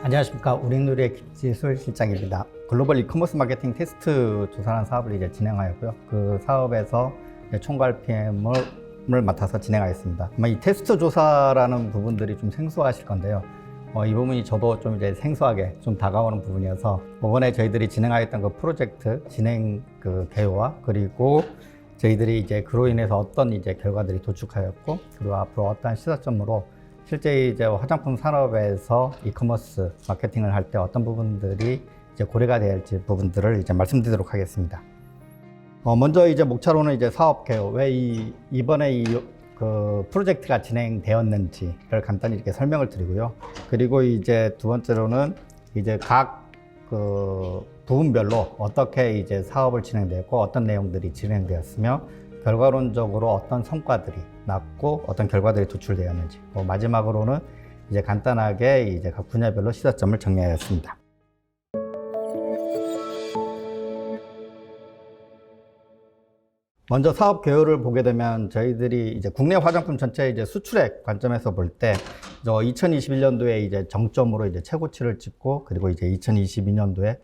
안녕하십니까. 우리누리의 김지술 실장입니다. 글로벌 이커머스 마케팅 테스트 조사라는 사업을 이제 진행하였고요. 그 사업에서 총괄 PM을 맡아서 진행하였습니다. 아마 이 테스트 조사라는 부분들이 좀 생소하실 건데요. 이 부분이 저도 좀 이제 생소하게 좀 다가오는 부분이어서 이번에 저희들이 진행하였던 그 프로젝트 진행 그 개요와 그리고 저희들이 이제 그로 인해서 어떤 이제 결과들이 도출하였고 그리고 앞으로 어떠한 시사점으로 실제 이제 화장품 산업에서 이커머스 마케팅을 할 때 어떤 부분들이 이제 고려가 돼야 할지 부분들을 이제 말씀드리도록 하겠습니다. 먼저 이제 목차로는 이제 사업 개요, 왜 이번에 그 프로젝트가 진행되었는지를 간단히 이렇게 설명을 드리고요. 그리고 이제 두 번째로는 이제 각 그 부분별로 어떻게 이제 사업을 진행되었고 어떤 내용들이 진행되었으며 결과론적으로 어떤 성과들이 났고 어떤 결과들이 도출되었는지, 마지막으로는 이제 간단하게 이제 각 분야별로 시사점을 정리하였습니다. 먼저 사업 개요를 보게 되면 저희들이 이제 국내 화장품 전체 이제 수출액 관점에서 볼 때 2021년도에 이제 정점으로 이제 최고치를 찍고 그리고 이제 2022년도에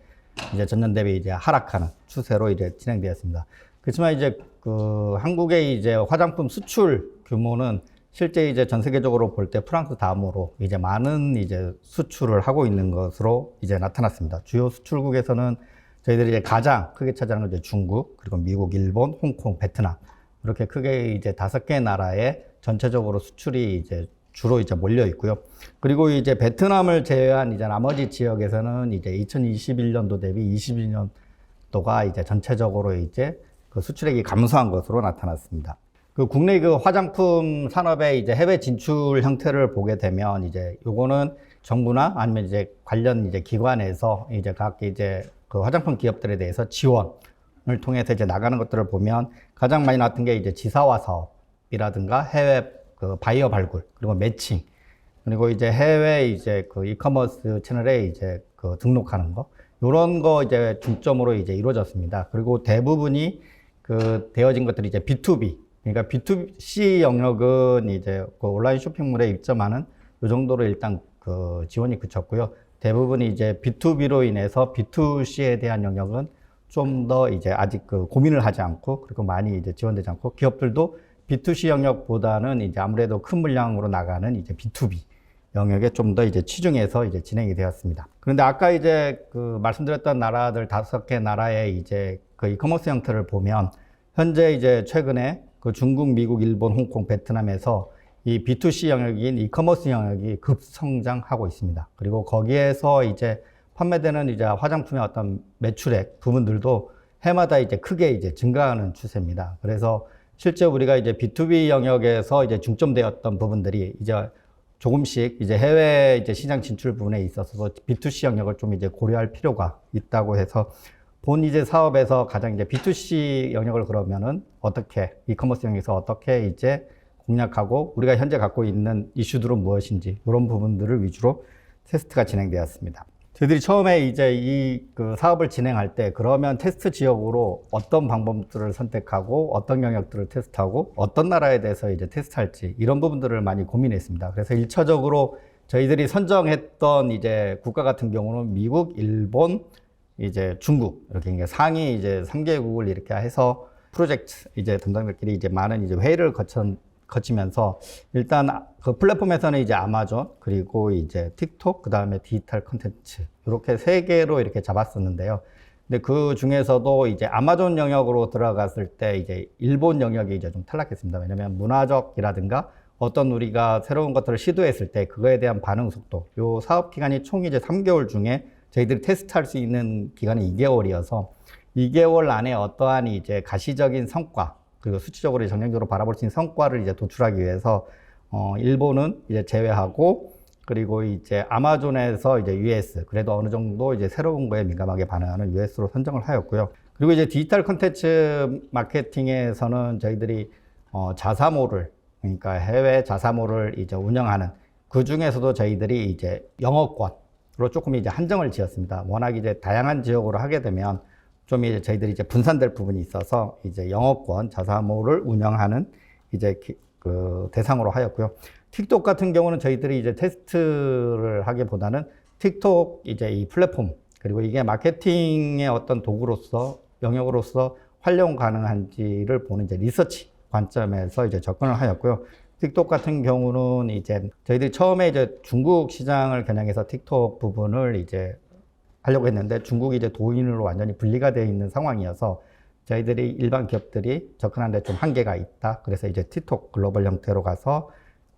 이제 전년 대비 이제 하락하는 추세로 이제 진행되었습니다. 그렇지만 이제 그 한국의 이제 화장품 수출 규모는 실제 이제 전 세계적으로 볼 때 프랑스 다음으로 이제 많은 이제 수출을 하고 있는 것으로 이제 나타났습니다. 주요 수출국에서는 저희들이 이제 가장 크게 차지하는 건 이제 중국, 그리고 미국, 일본, 홍콩, 베트남 이렇게 크게 이제 5개 나라에 전체적으로 수출이 이제 주로 이제 몰려 있고요. 그리고 이제 베트남을 제외한 이제 나머지 지역에서는 이제 2021년도 대비 22년도가 이제 전체적으로 이제 그 수출액이 감소한 것으로 나타났습니다. 그 국내 그 화장품 산업의 이제 해외 진출 형태를 보게 되면 이제 요거는 정부나 아니면 이제 관련 이제 기관에서 이제 각 이제 그 화장품 기업들에 대해서 지원을 통해서 이제 나가는 것들을 보면 가장 많이 나왔던 게 이제 지사화 사업이라든가 해외 그 바이어 발굴, 그리고 매칭, 그리고 이제 해외 이제 그 이커머스 채널에 이제 그 등록하는 거, 요런 거 이제 중점으로 이제 이루어졌습니다. 그리고 대부분이 그 되어진 것들이 이제 B2B, 그러니까 B2C 영역은 이제 그 온라인 쇼핑몰에 입점하는 요 정도로 일단 그 지원이 그쳤고요. 대부분이 이제 B2B로 인해서 B2C에 대한 영역은 좀 더 이제 아직 그 고민을 하지 않고 그리고 많이 이제 지원되지 않고 기업들도 B2C 영역보다는 이제 아무래도 큰 물량으로 나가는 이제 B2B 영역에 좀 더 이제 치중해서 이제 진행이 되었습니다. 그런데 아까 이제 그 말씀드렸던 나라들 5개 나라의 이제 그 이커머스 형태를 보면 현재 이제 최근에 그 중국, 미국, 일본, 홍콩, 베트남에서 이 B2C 영역인 이커머스 영역이 급성장하고 있습니다. 그리고 거기에서 이제 판매되는 이제 화장품의 어떤 매출액 부분들도 해마다 이제 크게 이제 증가하는 추세입니다. 그래서 실제 우리가 이제 B2B 영역에서 이제 중점되었던 부분들이 이제 조금씩 이제 해외 이제 시장 진출 부분에 있어서 B2C 영역을 좀 이제 고려할 필요가 있다고 해서 본 이제 사업에서 가장 이제 B2C 영역을 그러면은 어떻게 이커머스 영역에서 어떻게 이제 공략하고 우리가 현재 갖고 있는 이슈들은 무엇인지 이런 부분들을 위주로 테스트가 진행되었습니다. 저희들이 처음에 이제 이 그 사업을 진행할 때 그러면 테스트 지역으로 어떤 방법들을 선택하고 어떤 영역들을 테스트하고 어떤 나라에 대해서 이제 테스트할지 이런 부분들을 많이 고민했습니다. 그래서 1차적으로 저희들이 선정했던 이제 국가 같은 경우는 미국, 일본, 이제 중국 이렇게 상위 이제 3개국을 이렇게 해서 프로젝트 이제 담당자들끼리 이제 많은 이제 회의를 거치면서 일단 그 플랫폼에서는 이제 아마존 그리고 이제 틱톡 그다음에 디지털 콘텐츠 이렇게 3개로 이렇게 잡았었는데요. 근데 그 중에서도 이제 아마존 영역으로 들어갔을 때 이제 일본 영역이 이제 좀 탈락했습니다. 왜냐면 문화적이라든가 어떤 우리가 새로운 것들을 시도했을 때 그거에 대한 반응 속도, 요 사업 기간이 총 이제 3개월 중에 저희들이 테스트할 수 있는 기간이 2개월이어서 2개월 안에 어떠한 이제 가시적인 성과 그리고 수치적으로 정량적으로 바라볼 수 있는 성과를 이제 도출하기 위해서 일본은 이제 제외하고 그리고 이제 아마존에서 이제 US 그래도 어느 정도 이제 새로운 거에 민감하게 반응하는 US로 선정을 하였고요. 그리고 이제 디지털 콘텐츠 마케팅에서는 저희들이 자사몰을 그러니까 해외 자사몰을 이제 운영하는 그 중에서도 저희들이 이제 영어권으로 조금 이제 한정을 지었습니다. 워낙 이제 다양한 지역으로 하게 되면 좀 이제 저희들이 이제 분산될 부분이 있어서 이제 영어권 자사몰을 운영하는 이제 그 대상으로 하였고요. 틱톡 같은 경우는 저희들이 이제 테스트를 하기보다는 틱톡 이제 이 플랫폼, 그리고 이게 마케팅의 어떤 도구로서, 영역으로서 활용 가능한지를 보는 이제 리서치 관점에서 이제 접근을 하였고요. 틱톡 같은 경우는 이제 저희들이 처음에 이제 중국 시장을 겨냥해서 틱톡 부분을 이제 하려고 했는데, 중국이 이제 도인으로 완전히 분리가 되어 있는 상황이어서 저희들이 일반 기업들이 접근하는데 좀 한계가 있다. 그래서 이제 틱톡 글로벌 형태로 가서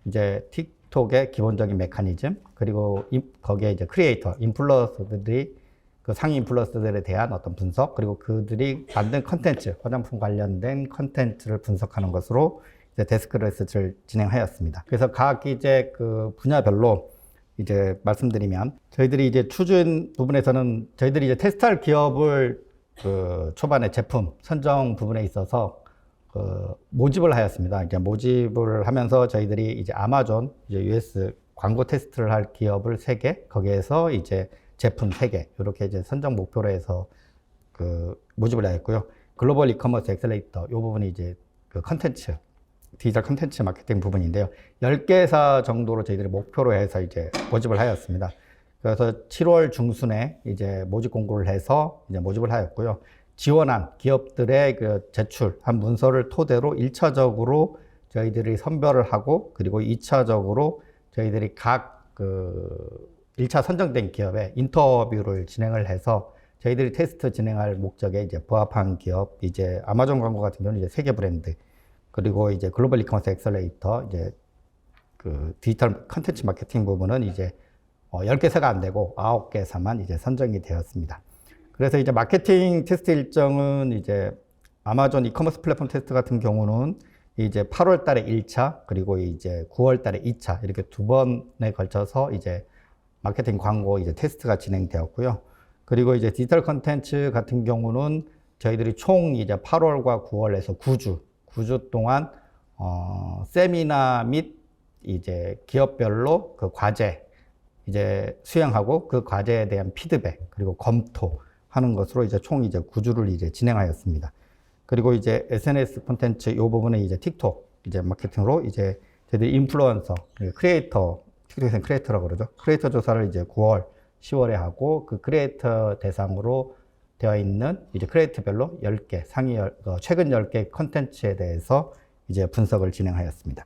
이제 틱톡의 기본적인 메커니즘, 그리고 거기에 이제 크리에이터, 인플루언서들이 그 상위 인플루언서들에 대한 어떤 분석, 그리고 그들이 만든 컨텐츠, 화장품 관련된 컨텐츠를 분석하는 것으로 이제 데스크 리서치를 진행하였습니다. 그래서 각 이제 그 분야별로 이제 말씀드리면, 저희들이 이제 추진 부분에서는 저희들이 이제 테스트할 기업을 그 초반에 제품 선정 부분에 있어서 그 모집을 하였습니다. 이제 모집을 하면서 저희들이 이제 아마존, 이제 US 광고 테스트를 할 기업을 3개, 거기에서 이제 제품 3개, 이렇게 이제 선정 목표로 해서 그 모집을 하였고요. 글로벌 이커머스 엑셀레이터, 이 부분이 이제 그 컨텐츠, 디지털 컨텐츠 마케팅 부분인데요. 10개사 정도로 저희들이 목표로 해서 이제 모집을 하였습니다. 그래서 7월 중순에 이제 모집 공고를 해서 이제 모집을 하였고요. 지원한 기업들의 그 제출한 문서를 토대로 1차적으로 저희들이 선별을 하고, 그리고 2차적으로 저희들이 각 그 1차 선정된 기업에 인터뷰를 진행을 해서 저희들이 테스트 진행할 목적에 이제 부합한 기업, 이제 아마존 광고 같은 경우는 이제 세계 브랜드, 그리고 이제 글로벌 이커머스 엑셀레이터, 이제 그 디지털 컨텐츠 마케팅 부분은 이제 10개사가 안 되고 9개사만 이제 선정이 되었습니다. 그래서 이제 마케팅 테스트 일정은 이제 아마존 이커머스 플랫폼 테스트 같은 경우는 이제 8월 달에 1차, 그리고 이제 9월 달에 2차, 이렇게 2번에 걸쳐서 이제 마케팅 광고 이제 테스트가 진행되었고요. 그리고 이제 디지털 컨텐츠 같은 경우는 저희들이 총 이제 8월과 9월에서 9주 동안 세미나 및 이제 기업별로 그 과제 이제 수행하고, 그 과제에 대한 피드백, 그리고 검토하는 것으로 이제 총 이제 9주를 이제 진행하였습니다. 그리고 이제 SNS 콘텐츠 이 부분은 이제 틱톡 이제 마케팅으로 이제 저희들 인플루언서, 크리에이터, 틱톡에서는 크리에이터라고 그러죠. 크리에이터 조사를 이제 9월, 10월에 하고, 그 크리에이터 대상으로 되어 있는 이제 크리에이터별로 10개, 최근 10개 콘텐츠에 대해서 이제 분석을 진행하였습니다.